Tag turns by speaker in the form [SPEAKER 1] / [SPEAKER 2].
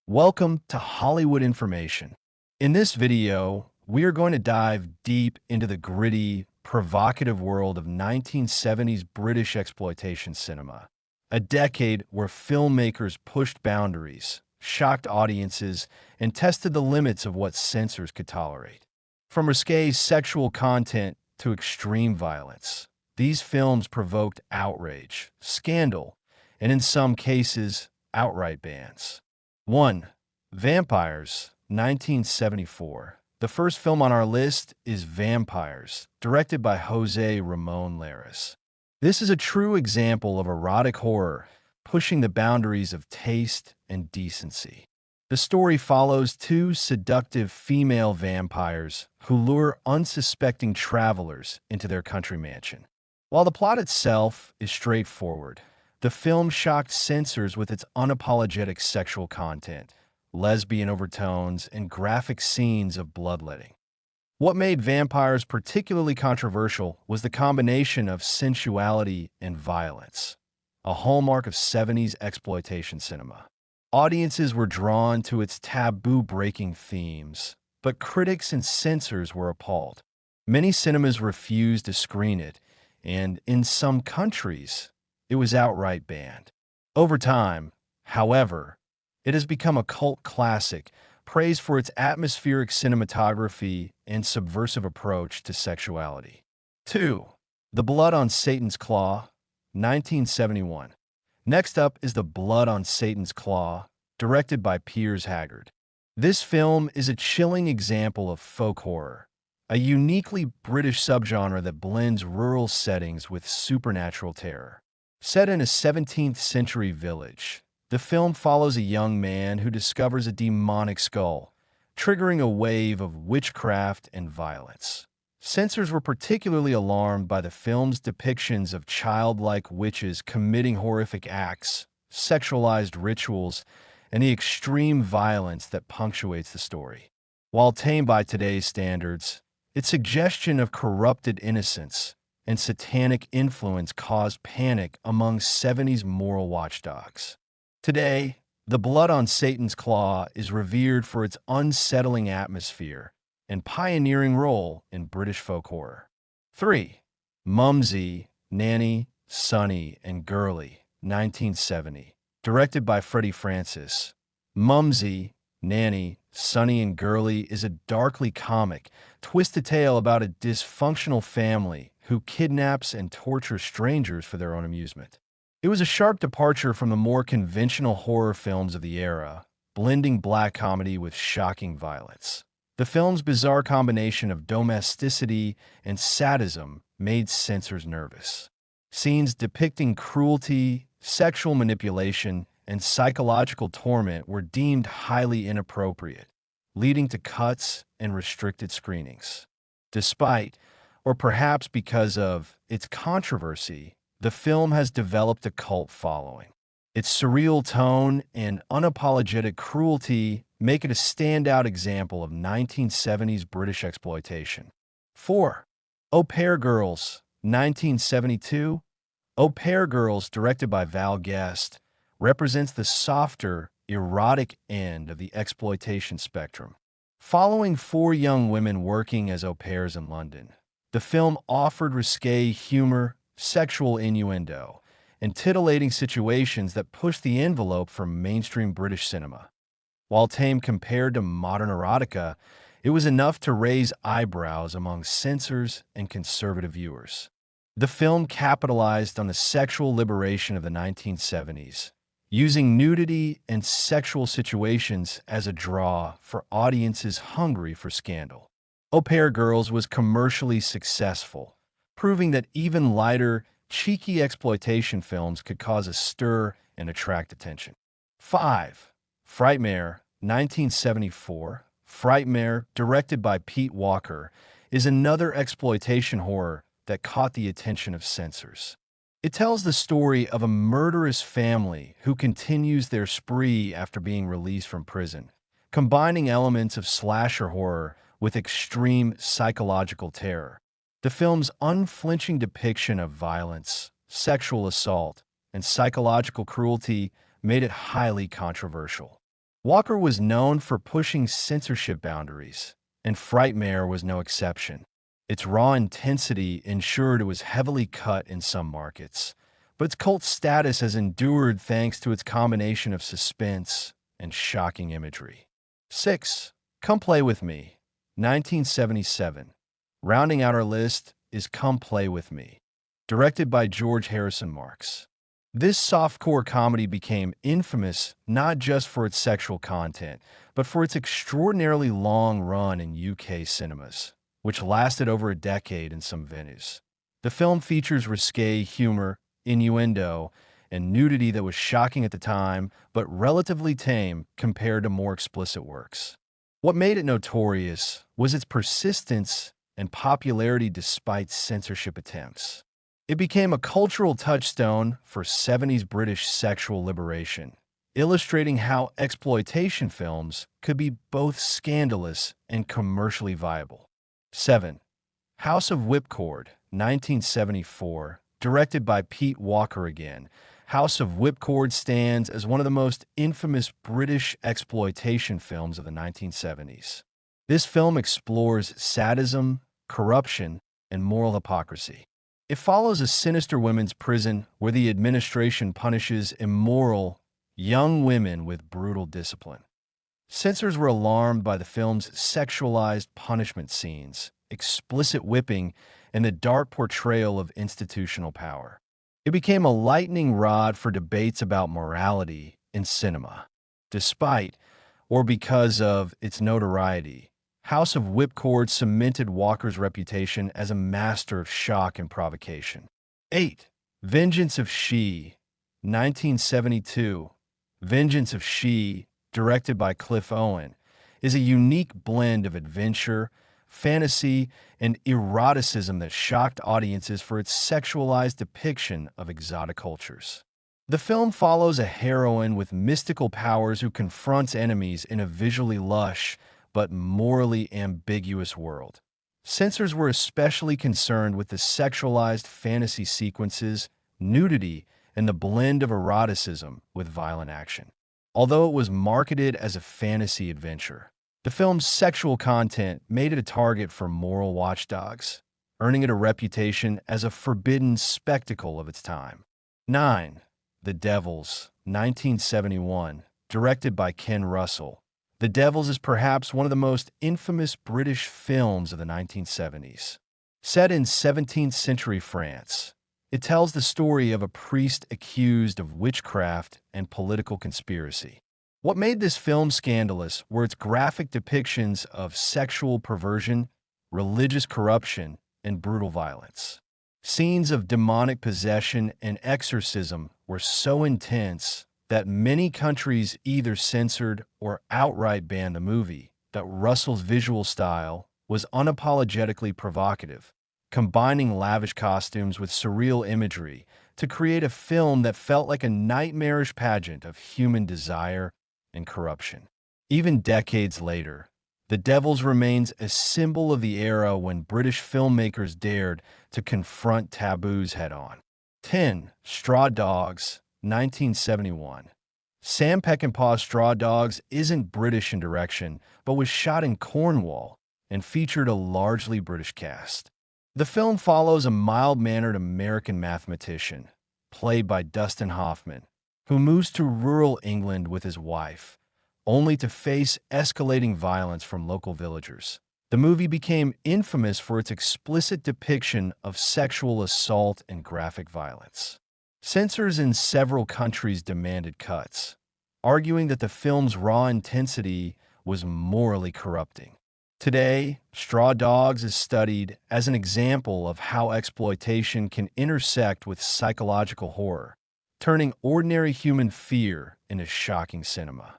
[SPEAKER 1] Welcome to Hollywood Information. In this video, we are going to dive deep into the gritty, provocative world of 1970s British exploitation cinema, a decade where filmmakers pushed boundaries, shocked audiences, and tested the limits of what censors could tolerate. From risque sexual content to extreme violence, these films provoked outrage, scandal, and in some cases, outright bans. 1. Vampyres, 1974. The first film on our list is Vampyres, directed by Jose Ramon Lares. This is a true example of erotic horror, pushing the boundaries of taste and decency. The story follows two seductive female vampires who lure unsuspecting travelers into their country mansion. While the plot itself is straightforward, the film shocked censors with its unapologetic sexual content, lesbian overtones, and graphic scenes of bloodletting. What made Vampyres particularly controversial was the combination of sensuality and violence, a hallmark of 70s exploitation cinema. Audiences were drawn to its taboo-breaking themes, but critics and censors were appalled. Many cinemas refused to screen it, and in some countries, it was outright banned. Over time, however, it has become a cult classic, praised for its atmospheric cinematography and subversive approach to sexuality. 2. The Blood on Satan's Claw, 1971. Next up is The Blood on Satan's Claw, directed by Piers Haggard. This film is a chilling example of folk horror, a uniquely British subgenre that blends rural settings with supernatural terror. Set in a 17th century village, the film follows a young man who discovers a demonic skull, triggering a wave of witchcraft and violence. Censors were particularly alarmed by the film's depictions of childlike witches committing horrific acts, sexualized rituals, and the extreme violence that punctuates the story. While tame by today's standards, its suggestion of corrupted innocence and satanic influence caused panic among 70s moral watchdogs. Today, The Blood on Satan's Claw is revered for its unsettling atmosphere and pioneering role in British folk horror. 3. Mumsy, Nanny, Sonny, and Girly, 1970. Directed by Freddie Francis. Mumsy, Nanny, Sonny, and Girly is a darkly comic, twisted tale about a dysfunctional family who kidnaps and tortures strangers for their own amusement. It was a sharp departure from the more conventional horror films of the era, blending black comedy with shocking violence. The film's bizarre combination of domesticity and sadism made censors nervous. Scenes depicting cruelty, sexual manipulation, and psychological torment were deemed highly inappropriate, leading to cuts and restricted screenings. Despite, or perhaps because of, its controversy, the film has developed a cult following. Its surreal tone and unapologetic cruelty make it a standout example of 1970s British exploitation. 4. Au Pair Girls, 1972. Au Pair Girls, directed by Val Guest, represents the softer, erotic end of the exploitation spectrum. Following four young women working as au pairs in London, the film offered risque humor, sexual innuendo, and titillating situations that pushed the envelope for mainstream British cinema. While tame compared to modern erotica, it was enough to raise eyebrows among censors and conservative viewers. The film capitalized on the sexual liberation of the 1970s, using nudity and sexual situations as a draw for audiences hungry for scandal. Au Pair Girls was commercially successful, proving that even lighter, cheeky exploitation films could cause a stir and attract attention. 5. Frightmare, 1974. Frightmare, directed by Pete Walker, is another exploitation horror that caught the attention of censors. It tells the story of a murderous family who continues their spree after being released from prison, combining elements of slasher horror with extreme psychological terror. The film's unflinching depiction of violence, sexual assault, and psychological cruelty made it highly controversial. Walker was known for pushing censorship boundaries, and Frightmare was no exception. Its raw intensity ensured it was heavily cut in some markets, but its cult status has endured thanks to its combination of suspense and shocking imagery. 6. Come Play With Me, 1977. Rounding out our list is Come Play With Me, directed by George Harrison Marks. This softcore comedy became infamous not just for its sexual content, but for its extraordinarily long run in UK cinemas, which lasted over a decade in some venues. The film features risque humor, innuendo, and nudity that was shocking at the time, but relatively tame compared to more explicit works. What made it notorious was its persistence and popularity despite censorship attempts. It became a cultural touchstone for 70s British sexual liberation, illustrating how exploitation films could be both scandalous and commercially viable. 7. House of Whipcord, 1974, directed by Pete Walker again. House of Whipcord stands as one of the most infamous British exploitation films of the 1970s. This film explores sadism, corruption, and moral hypocrisy. It follows a sinister women's prison where the administration punishes immoral, young women with brutal discipline. Censors were alarmed by the film's sexualized punishment scenes, explicit whipping, and the dark portrayal of institutional power. It became a lightning rod for debates about morality in cinema. Despite, or because of, its notoriety, House of Whipcord cemented Walker's reputation as a master of shock and provocation. 8. Vengeance of She, 1972. Vengeance of She, directed by Cliff Owen, is a unique blend of adventure, fantasy, and eroticism that shocked audiences for its sexualized depiction of exotic cultures. The film follows a heroine with mystical powers who confronts enemies in a visually lush but morally ambiguous world. Censors were especially concerned with the sexualized fantasy sequences, nudity, and the blend of eroticism with violent action. Although it was marketed as a fantasy adventure, the film's sexual content made it a target for moral watchdogs, earning it a reputation as a forbidden spectacle of its time. 9. The Devils, 1971, directed by Ken Russell. The Devils is perhaps one of the most infamous British films of the 1970s. Set in 17th century France, it tells the story of a priest accused of witchcraft and political conspiracy. What made this film scandalous were its graphic depictions of sexual perversion, religious corruption, and brutal violence. Scenes of demonic possession and exorcism were so intense that many countries either censored or outright banned the movie. That Russell's visual style was unapologetically provocative, combining lavish costumes with surreal imagery to create a film that felt like a nightmarish pageant of human desire and corruption. Even decades later, The Devils remains a symbol of the era when British filmmakers dared to confront taboos head-on. 10. Straw Dogs, 1971. Sam Peckinpah's Straw Dogs isn't British in direction, but was shot in Cornwall and featured a largely British cast. The film follows a mild-mannered American mathematician, played by Dustin Hoffman, who moves to rural England with his wife, only to face escalating violence from local villagers. The movie became infamous for its explicit depiction of sexual assault and graphic violence. Censors in several countries demanded cuts, arguing that the film's raw intensity was morally corrupting. Today, Straw Dogs is studied as an example of how exploitation can intersect with psychological horror, turning ordinary human fear into shocking cinema.